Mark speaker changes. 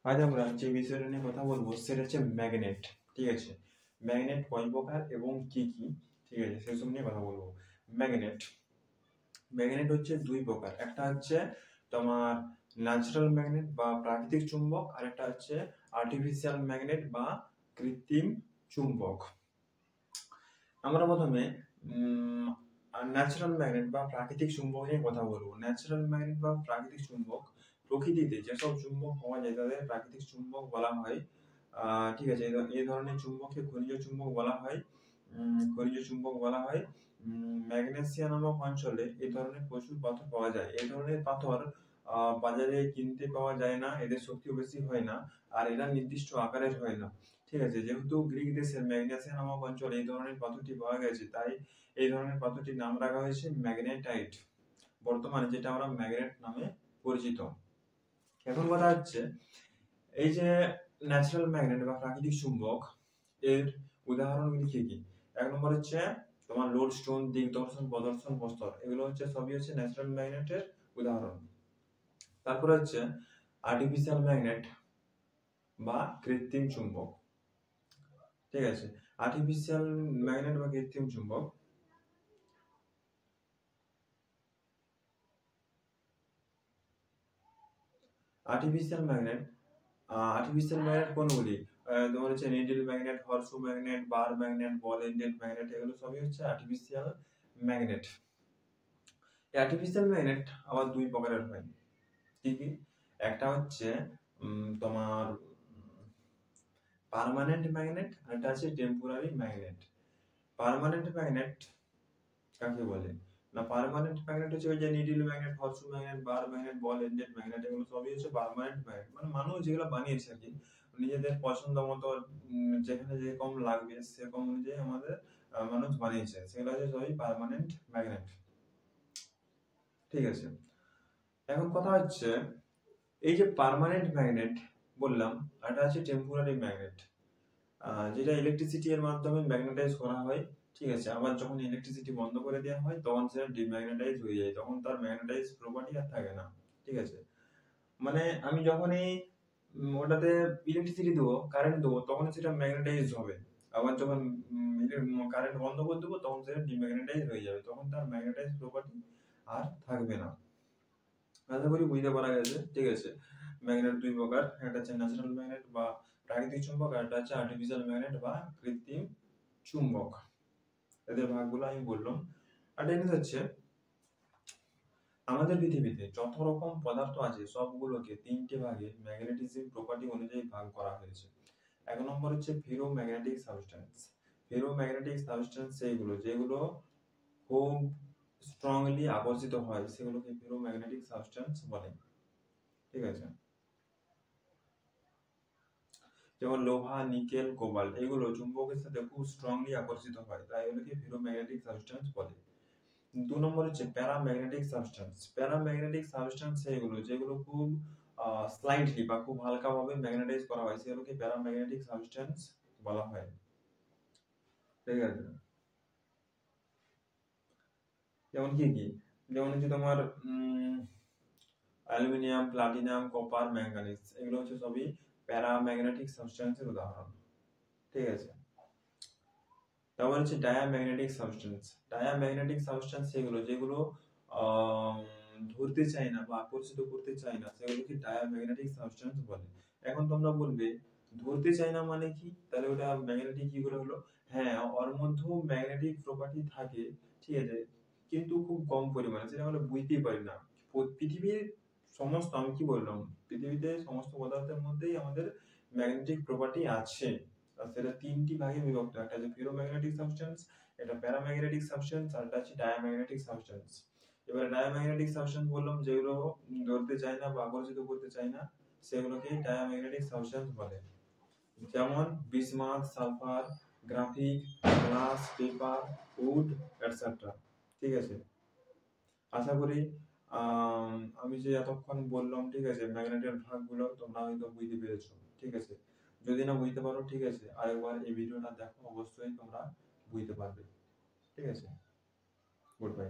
Speaker 1: আজ আমরা যে বিষয়টা নিয়ে কথা বলবো সেটা হচ্ছে ম্যাগনেট। ঠিক আছে, ম্যাগনেট কয় প্রকার এবং কি কি, ঠিক আছে সেসব নিয়ে কথা বলবো। ম্যাগনেট ম্যাগনেট হচ্ছে দুই প্রকার, একটা হচ্ছে তোমার ন্যাচারাল ম্যাগনেট বা প্রাকৃতিক চুম্বক, আর একটা হচ্ছে আর্টিফিশিয়াল ম্যাগনেট বা কৃত্রিম চুম্বক। আমরা প্রথমে ন্যাচারাল ম্যাগনেট বা প্রাকৃতিক চুম্বক নিয়ে কথা বলবো। ন্যাচারাল ম্যাগনেট বা প্রাকৃতিক চুম্বক, প্রকৃতিতে যেসব চুম্বক পাওয়া যায় তাদের প্রাকৃতিক চুম্বক বলা হয়। ঠিক আছে, এই ধরনের চুম্বককে খনিজ চুম্বক বলা হয়। খনিজ চুম্বক বলা হয়। ম্যাগনেসিয়া নামক অঞ্চলে এই ধরনের প্রচুর পাথর পাওয়া যায়। এই ধরনের পাথর বাজারে কিনতে পাওয়া যায় না, এদের শক্তিও বেশি হয় না, আর এরা নির্দিষ্ট আকারের হয় না। ঠিক আছে, যেহেতু গ্রিক দেশের ম্যাগনেসিয়া নামক অঞ্চলে এই ধরনের পাথরটি পাওয়া গেছে, তাই এই ধরনের পাথরটির নাম রাখা হয়েছে ম্যাগনেটাইট, বর্তমানে যেটা আমরা ম্যাগনেট নামে পরিচিত। এখন কথা হচ্ছে, এই যে ন্যাচারাল ম্যাগনেট বা প্রাকৃতিক চুম্বক, এর উদাহরণগুলি কি কি? এক নম্বর হচ্ছে তোমার লোডস্টোন, দিগদর্শন, প্রদর্শন, প্রস্তর, এগুলো হচ্ছে সবই হচ্ছে ন্যাচারাল ম্যাগনেটের উদাহরণ। তারপরে হচ্ছে আর্টিফিশিয়াল ম্যাগনেট বা কৃত্রিম চুম্বক। ঠিক আছে, আর্টিফিশিয়াল ম্যাগনেট বা কৃত্রিম চুম্বক আর্টিফিশিয়াল ম্যাগনেট কোনগুলি? তোমার হচ্ছে needle magnet, horseshoe magnet, bar magnet, ball ended magnet, এগুলো সবই হচ্ছে আর্টিফিশিয়াল ম্যাগনেট। এই আর্টিফিশিয়াল ম্যাগনেট আবার দুই প্রকারের হয়। কি কি? একটা হচ্ছে তোমার পার্মানেন্ট ম্যাগনেট, আর একটা আছে টেম্পোরারি ম্যাগনেট। পার্মানেন্ট ম্যাগনেট কাকে বলে? না, পার্মানেন্ট ম্যাগনেট হচ্ছে ওই যে needle magnet, horseshoe magnet, bar magnet, ball ended magnet, এগুলো সবই হচ্ছে পার্মানেন্ট ম্যাগনেট। মানে মানুষ যেগুলো বানিয়েছে আর কি, নিজেদের পছন্দ মতো যেখানে যেরকম লাগবে সেরকম অনুযায়ী আমাদের মানুষ বানিয়েছে, সেগুলো হচ্ছে সবই পার্মানেন্ট ম্যাগনেট। ঠিক আছে, এখন কথা হচ্ছে, এই যে পার্মানেন্ট ম্যাগনেট বললাম, আর এটা আছে টেম্পোরারি ম্যাগনেট, যেটা ইলেকট্রিসিটি এর মাধ্যমে ম্যাগনেটাইজ করা হয়। ঠিক আছে, আবার যখন ইলেকট্রিসিটি বন্ধ করে দেওয়া হয় তখন সেটা ডিম্যাগনেটাইজ হয়ে যায়, তখন তার ম্যাগনেটাইজ প্রপার্টি আর থাকে না। ঠিক আছে, মানে আমি যখনই ওটাতে ইলেকট্রিসিটি দেবো, কারেন্ট দেবো, তখন সেটা ম্যাগনেটাইজ হবে। আবার যখন কারেন্ট বন্ধ করে দেবো তখন সেটা ডিম্যাগনেটাইজ হয়ে যাবে, তখন তার ম্যাগনেটাইজ প্রপার্টি আর থাকবে না। আশা করি বুঝতে পারা গেছে। ঠিক আছে, ম্যাগনেট দুই প্রকার, একটা হচ্ছে ন্যাচারাল ম্যাগনেট বা প্রাকৃতিক চুম্বক, আর একটা হচ্ছে আর্টিফিশিয়াল ম্যাগনেট বা কৃত্রিম চুম্বক। এদের ভাগগুলো আমি বললাম। আর জিনিস হচ্ছে, আমাদের পৃথিবীতে যত রকম পদার্থ আছে সবগুলোকে তিনটে ভাগে ম্যাগনেটিজম প্রপার্টি অনুযায়ী ভাগ করা হয়েছে। এক নম্বর হচ্ছে ফেরোম্যাগনেটিক সাবস্টেন্স। ফেরোম্যাগনেটিক সাবস্টেন্স সেইগুলো যেগুলো খুব স্ট্রংলি আকর্ষিত হয়, সেগুলোকে ফেরোম্যাগনেটিক সাবস্টেন্স বলে। ঠিক আছে, যেমন লোহা, নিকেল, কোবাল্ট, এগুলো চুম্বকের সাথে খুব স্ট্রংলি আকর্ষিত হয়, তাই এগুলোকে ফেরোম্যাগনেটিক সাবস্টেন্স বলে। দু নম্বর হচ্ছে প্যারাম্যাগনেটিক সাবস্টেন্স। প্যারাম্যাগনেটিক সাবস্টেন্স সেগুলো যেগুলো খুব স্লাইটলি বা খুব হালকাভাবে ম্যাগনেটাইজ করা হয়, সেগুলোকে প্যারাম্যাগনেটিক সাবস্টেন্স বলা হয়। ঠিক আছে, যেমন কি কি? যেমন হচ্ছে তোমার অ্যালুমিনিয়াম, প্লাটিনাম, কপার, ম্যাঙ্গানিজ, এগুলো হচ্ছে সবই প্যারাম্যাগনেটিক সাবস্টেন্সের উদাহরণ। ঠিক আছে, তারপর হচ্ছে ডায়াম্যাগনেটিক সাবস্টেন্স। ডায়াম্যাগনেটিক সাবস্টেন্স সেগুলো যেগুলো ধরতে চায় না বা আকর্ষিত করতে চায় না, সেগুলোকে ডায়াম্যাগনেটিক সাবস্টেন্স বলে। এখন তোমরা বলবে ধরতে চায় না মানে কি, তাহলে ওটা ম্যাগনেটিক কি করে হলো? হ্যাঁ, ওর মধ্যেও ম্যাগনেটিক প্রপার্টি থাকে, ঠিক আছে, কিন্তু খুব কম পরিমাণে, সেটা আমরা বুঝতেই পারি না। পৃথিবীর সমস্ত, আমি কি বললাম, পৃথিবীতে সমস্ত পদার্থের মধ্যেই আমাদের ম্যাগনেটিক প্রপার্টি আছে। আর সেটা তিনটি ভাগে বিভক্ত, একটা হচ্ছে ফেরোম্যাগনেটিক সাবস্টেন্স, এটা প্যারাম্যাগনেটিক সাবস্টেন্স, আর এটা হচ্ছে ডায়াম্যাগনেটিক সাবস্টেন্স। এবারে ডায়াম্যাগনেটিক সাবস্টেন্স বললাম যেগুলো ধরতে চায় না বা আকর্ষিত করতে চায় না, সেগুলোকে ডায়াম্যাগনেটিক সাবস্টেন্স বলে। যেমন bismuth, sulphur, graphic, glass, paper, wood, etcetera. ঠিক আছে, আশা করি আমি যে এতক্ষণ বললাম, ঠিক আছে, ম্যাগনেটের ভাগগুলো তোমরা হয়তো বুঝতে পেরেছো। ঠিক আছে, যদি না বুঝতে পারো, ঠিক আছে, আরেকবার এই ভিডিওটা দেখো, অবশ্যই তোমরা বুঝতে পারবে। ঠিক আছে, গুড বাই।